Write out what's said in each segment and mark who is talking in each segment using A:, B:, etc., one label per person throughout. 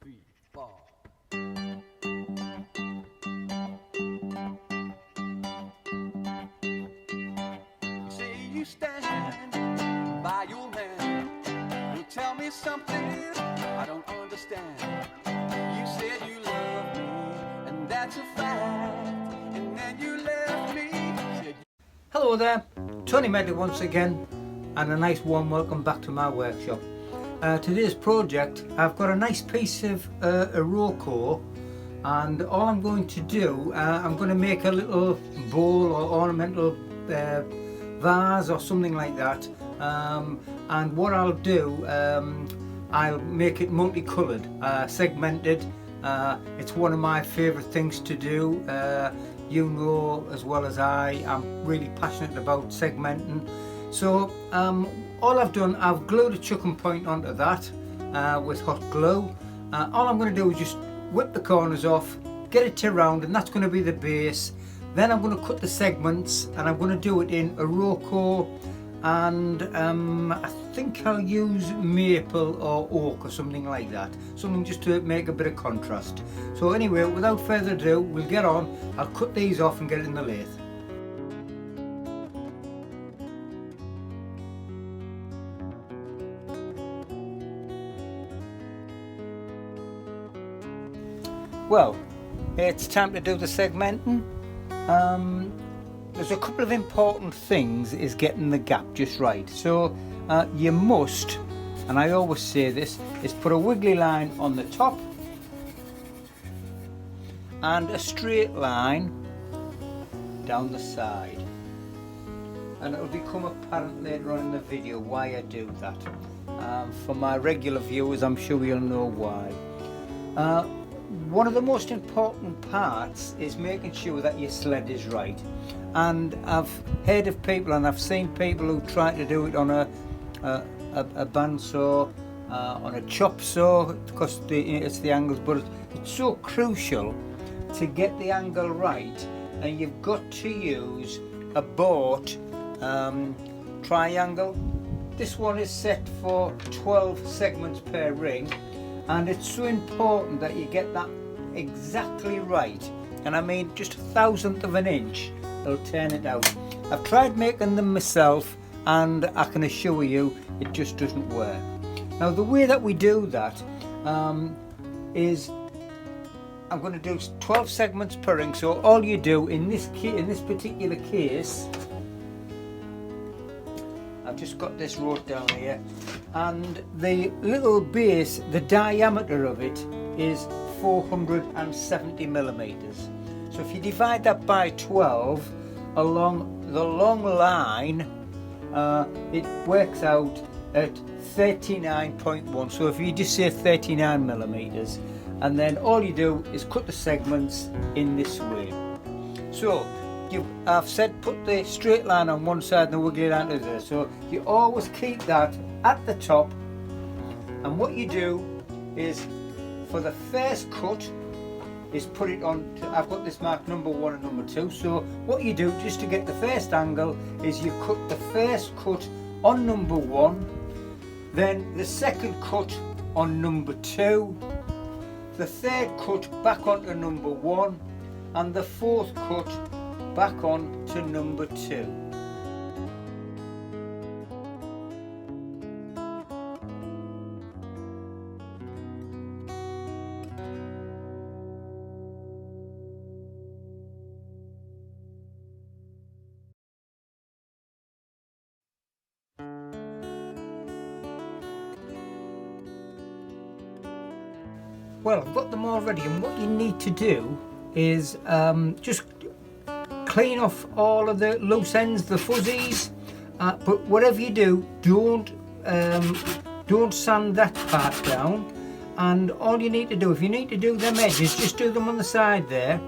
A: 3, 4. Say you stand by your man. You tell me something I don't understand. You said you love me, and that's a fact. And then you left me.
B: Hello there, Tony Medley once again, and a nice warm welcome back to my workshop. Today's project, I've got a nice piece of Iroko, and all I'm going to do, I'm going to make a little bowl or ornamental vase or something like that, and what I'll do, I'll make it multicoloured, segmented. It's one of my favourite things to do. You know as well as I'm really passionate about segmenting. So all I've done, I've glued a chucking point onto that with hot glue. All I'm going to do is just whip the corners off, get it to round, and that's going to be the base. Then I'm going to cut the segments, and I'm going to do it in Iroko, and I think I'll use maple or oak or something like that, something just to make a bit of contrast. So anyway, without further ado, we'll get on. I'll cut these off and get it in the lathe. Well, it's time to do the segmenting. There's a couple of important things is getting the gap just right. So you must, and I always say this, is put a wiggly line on the top and a straight line down the side. And it'll become apparent later on in the video why I do that. For my regular viewers, I'm sure you'll know why. One of the most important parts is making sure that your sled is right. And I've heard of people, and I've seen people who try to do it on a bandsaw, on a chop saw, because it's the angles, but it's so crucial to get the angle right, and you've got to use a bought triangle. This one is set for 12 segments per ring, and it's so important that you get that exactly right, and I mean just 1/1000th of an inch will turn it out. I've tried making them myself, and I can assure you it just doesn't work. Now the way that we do that is I'm going to do 12 segments per ring. So all you do in this particular case, I've just got this wrote down here, and the little base, the diameter of it is 470 millimeters. So if you divide that by 12 along the long line, it works out at 39.1. So if you just say 39 millimeters, and then all you do is cut the segments in this way. So I've said put the straight line on one side and the wiggly line to the other. So you always keep that at the top, and what you do is for the first cut is put it on I've got this marked number 1 and number 2. So what you do just to get the first angle is you cut the first cut on number 1, then the second cut on number 2, the third cut back onto number 1, and the fourth cut back on to number 2. Well, I've got them all ready, and what you need to do is just clean off all of the loose ends, the fuzzies, but whatever you do, don't sand that part down. And all you need to do, if you need to do them edges, just do them on the side there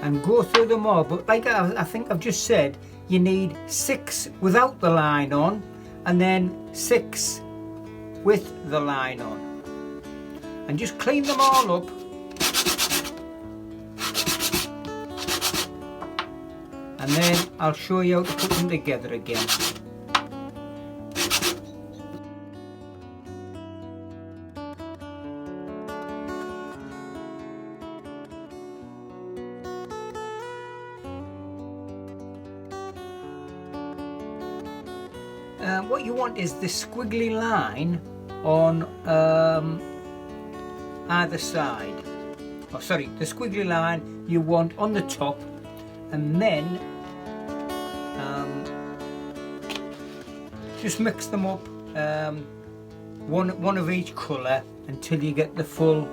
B: and go through them all. But like I think I've just said, you need 6 without the line on, and then 6 with the line on, and just clean them all up, and then I'll show you how to put them together again. what you want is the squiggly line on either side. Oh, sorry, the squiggly line you want on the top, and then just mix them up, one of each colour until you get the full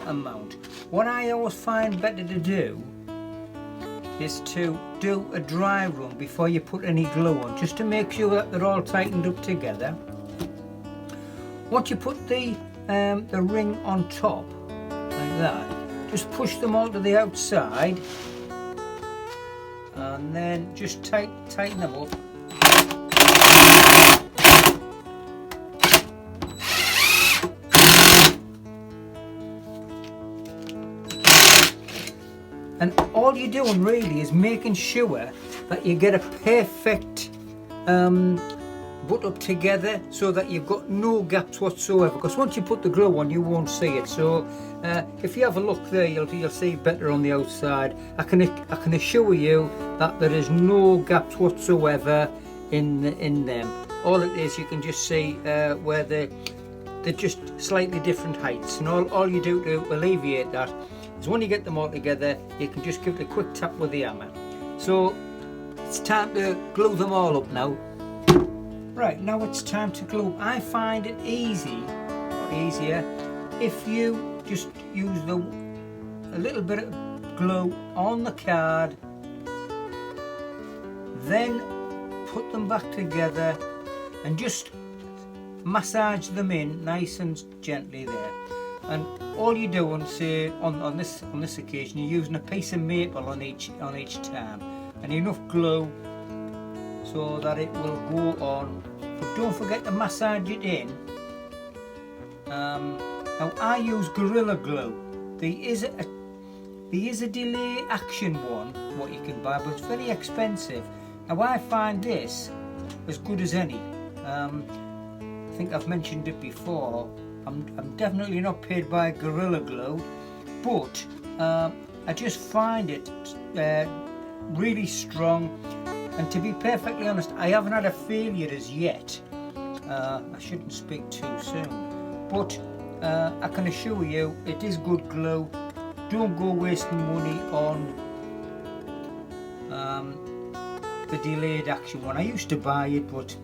B: amount. What I always find better to do is to do a dry run before you put any glue on, just to make sure that they're all tightened up together. Once you put the ring on top like that, just push them all to the outside and then just tighten them up. And all you're doing really is making sure that you get a perfect butt up together so that you've got no gaps whatsoever, because once you put the glue on you won't see it. So if you have a look there, you'll see better on the outside. I can assure you that there is no gaps whatsoever in them. All it is, you can just see where they're just slightly different heights, and all you do to alleviate that is when you get them all together, you can just give it a quick tap with the hammer. So it's time to glue them all up now. Right, now it's time to glue. I find it easier if you just use a little bit of glue on the card, then put them back together and just massage them in nice and gently there. And all you're doing, say on this occasion, you're using a piece of maple on each time, and enough glue so that it will go on. But don't forget to massage it in. Now I use Gorilla Glue. There is a delay action one what you can buy, but it's very expensive. Now I find this as good as any. I think I've mentioned it before. I'm definitely not paid by Gorilla Glue, but I just find it really strong, and to be perfectly honest, I haven't had a failure as yet. I shouldn't speak too soon, but I can assure you it is good glue. Don't go wasting money on the delayed action one. I used to buy it, but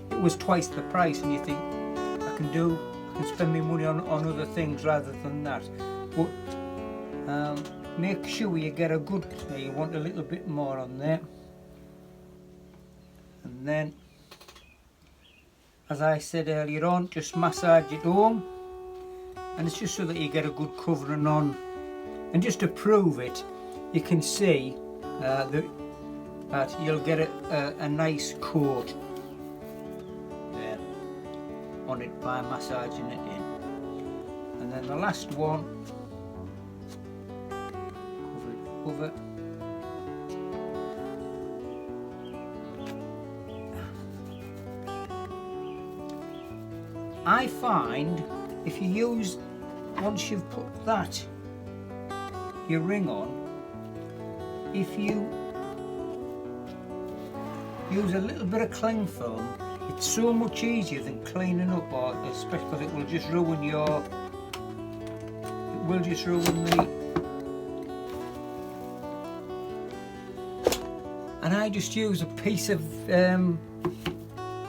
B: it was twice the price, and you think I can spend my money on other things rather than that. But make sure you get a good, you want a little bit more on there, and then, as I said earlier on, just massage it home, and it's just so that you get a good covering on. And just to prove it, you can see that you'll get a nice coat there on it by massaging it in. And then the last one, cover it. I find if you use, once you've put your ring on, if you use a little bit of cling film, it's so much easier than cleaning up, or especially because it will just ruin the. And I just use a piece of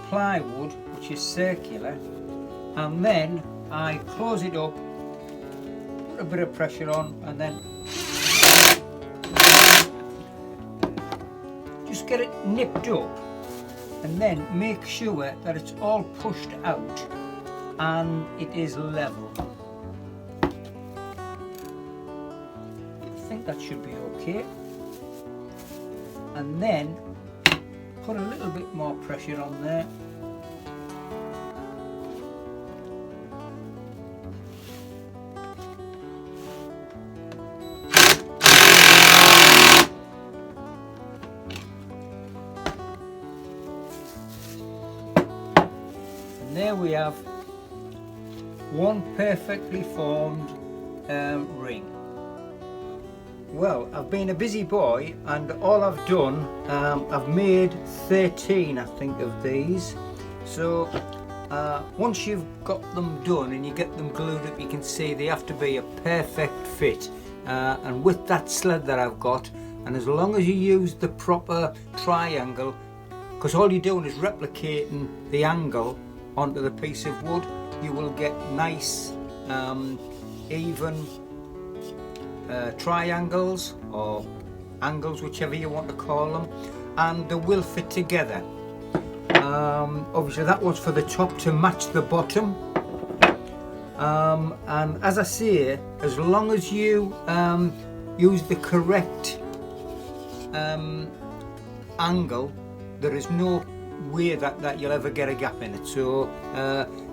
B: plywood which is circular, and then I close it up, put a bit of pressure on, and then just get it nipped up, and then make sure that it's all pushed out and it is level. I think that should be okay. And then put a little bit more pressure on there. And there we have one perfectly formed ring. Well, I've been a busy boy, and all I've done, I've made 13, I think, of these. So once you've got them done and you get them glued up, you can see they have to be a perfect fit. And with that sled that I've got, and as long as you use the proper triangle, because all you're doing is replicating the angle onto the piece of wood, you will get nice, even triangles or angles, whichever you want to call them, and they will fit together. Obviously that one's for the top to match the bottom, and as I say, as long as you use the correct angle, there is no way that you'll ever get a gap in it. So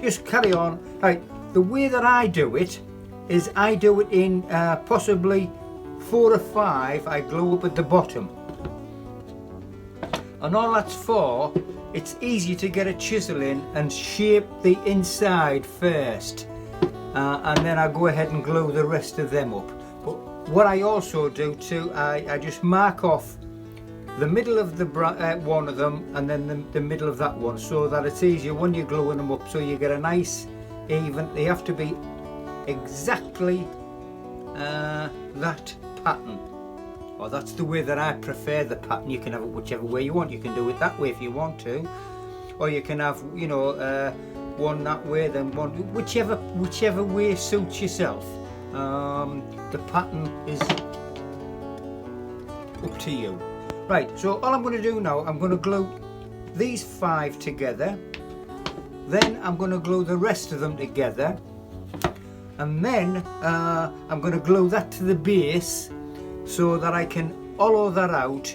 B: just carry on. Right, the way that I do it is I do it in possibly 4 or 5. I glue up at the bottom, and all that's for, it's easy to get a chisel in and shape the inside first, and then I go ahead and glue the rest of them up. But what I also do too, I just mark off the middle of the one of them, and then the middle of that one, so that it's easier when you're gluing them up, so you get a nice even. They have to be exactly that pattern, or that's the way that I prefer the pattern. You can have it whichever way you want. You can do it that way if you want to, or you can have, you know, one that way, then one, whichever way suits yourself. The pattern is up to you. Right, so all I'm going to do now, I'm going to glue these 5 together, then I'm going to glue the rest of them together, and then I'm going to glue that to the base so that I can hollow that out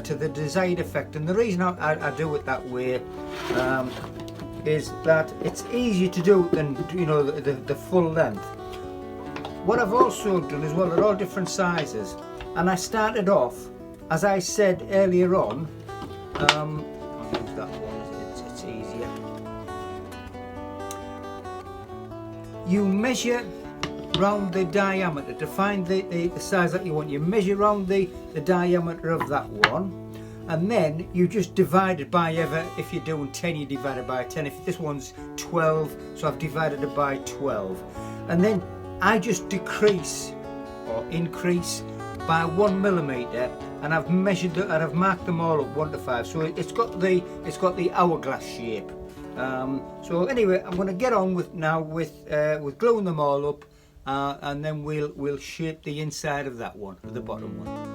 B: to the desired effect. And the reason I do it that way is that it's easier to do than, you know, the full length. What I've also done as well, they're all different sizes, and I started off, as I said earlier on, I'll use that one, it's easier. You measure round the diameter to find the size that you want. You measure round the diameter of that one, and then you just divide it by if you're doing 10, you divide it by 10. If this one's 12, so I've divided it by 12. And then I just decrease or increase by 1 millimeter, and I've measured it and I've marked them all up 1 to 5, so it's got the hourglass shape. So anyway, I'm going to get on with gluing them all up, and then we'll shape the inside of that one, the bottom one.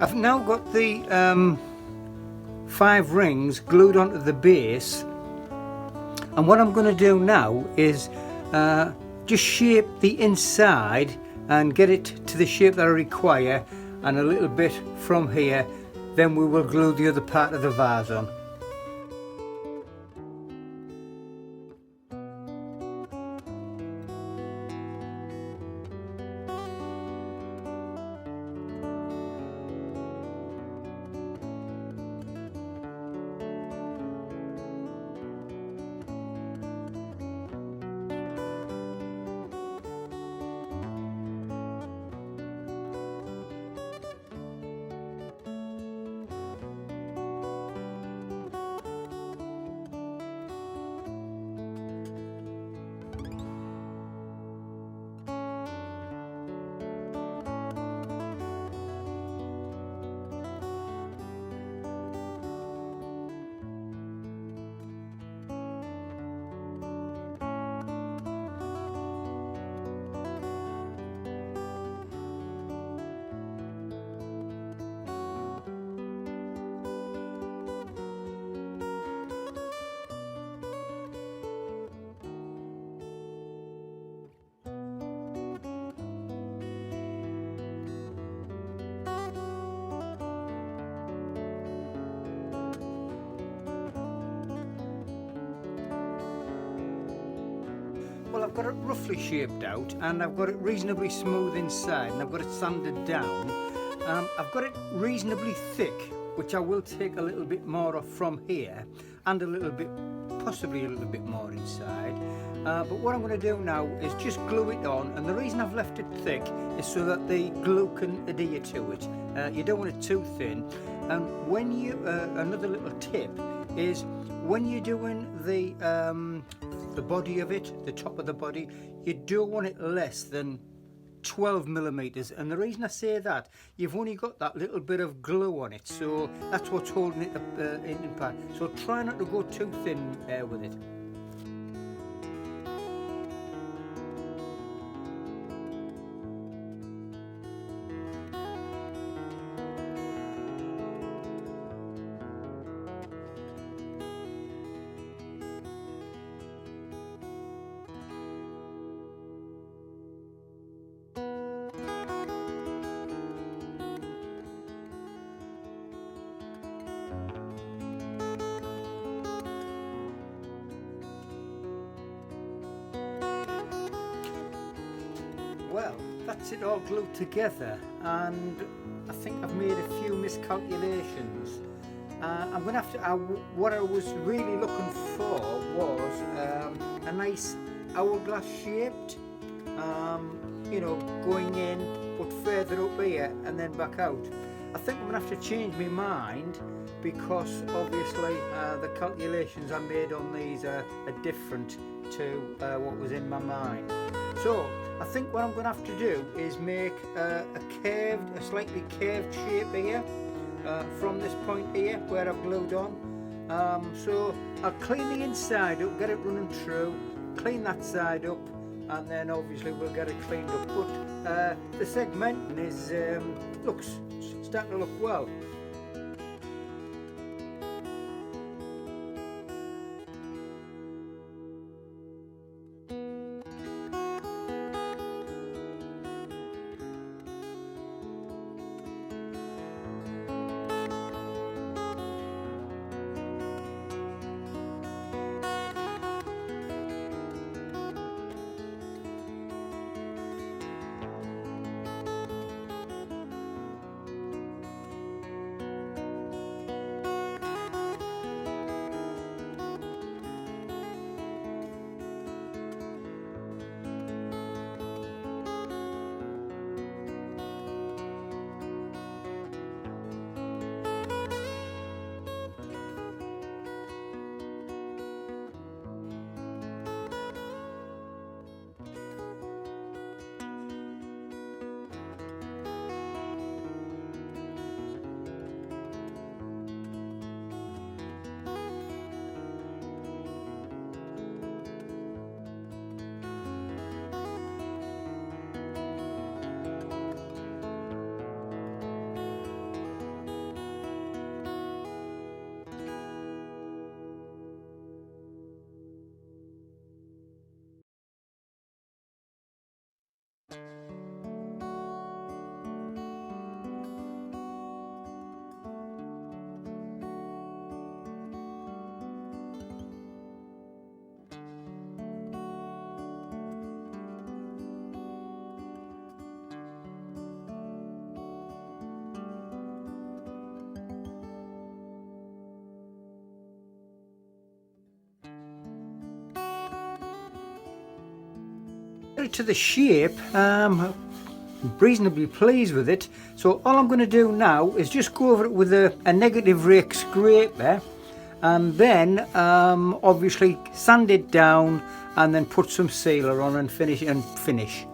B: I've now got the 5 rings glued onto the base, and what I'm going to do now is just shape the inside and get it to the shape that I require, and a little bit from here, then we will glue the other part of the vase on. Well, I've got it roughly shaped out and I've got it reasonably smooth inside and I've got it sanded down. I've got it reasonably thick, which I will take a little bit more off from here and a little bit, possibly a little bit more inside. But what I'm going to do now is just glue it on, and the reason I've left it thick is so that the glue can adhere to it. You don't want it too thin. And when you, another little tip is when you're doing the body of it, the top of the body, you don't want it less than 12 millimeters, and the reason I say that, you've only got that little bit of glue on it, so that's what's holding it in part. So try not to go too thin with it. Well, that's it all glued together, and I think I've made a few miscalculations. I'm going to have to, what I was really looking for was a nice hourglass shaped, you know, going in but further up here and then back out. I think I'm going to have to change my mind because obviously the calculations I made on these are different to what was in my mind. So I think what I'm going to have to do is make a slightly curved shape here from this point here where I've glued on. So I'll clean the inside up, get it running through, clean that side up, and then obviously we'll get it cleaned up. But the segmenting is looks starting to look well. To the shape, I'm reasonably pleased with it. So all I'm going to do now is just go over it with a negative rake scraper, and then obviously sand it down and then put some sealer on and finish.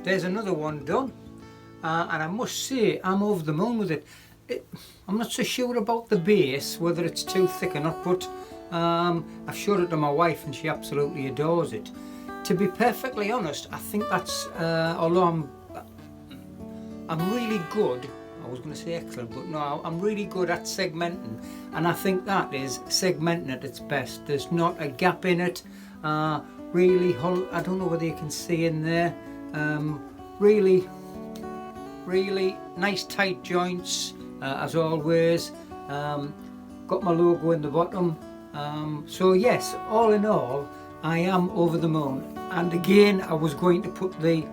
B: there's another one done, and I must say I'm over the moon with it. I'm not so sure about the base, whether it's too thick or not, but I've showed it to my wife and she absolutely adores it. To be perfectly honest, I think that's, although I'm really good, I was going to say excellent, but no, I'm really good at segmenting, and I think that is segmenting at its best. There's not a gap in it, really, I don't know whether you can see in there, really nice tight joints, as always. Got my logo in the bottom, so yes, all in all I am over the moon. And again, I was going to put the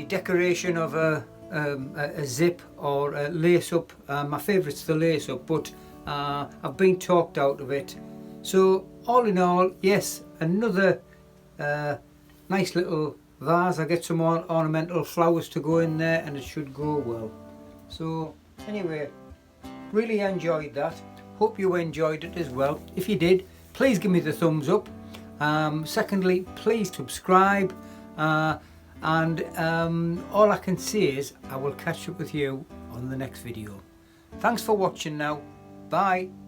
B: decoration of a zip or a lace up. My favourite's the lace up, but I've been talked out of it. So all in all, yes, another nice little vase. I get some ornamental flowers to go in there and it should go well. So anyway, really enjoyed that. Hope you enjoyed it as well. If you did, please give me the thumbs up. Secondly, please subscribe, and all I can say is I will catch up with you on the next video. Thanks for watching now. Bye.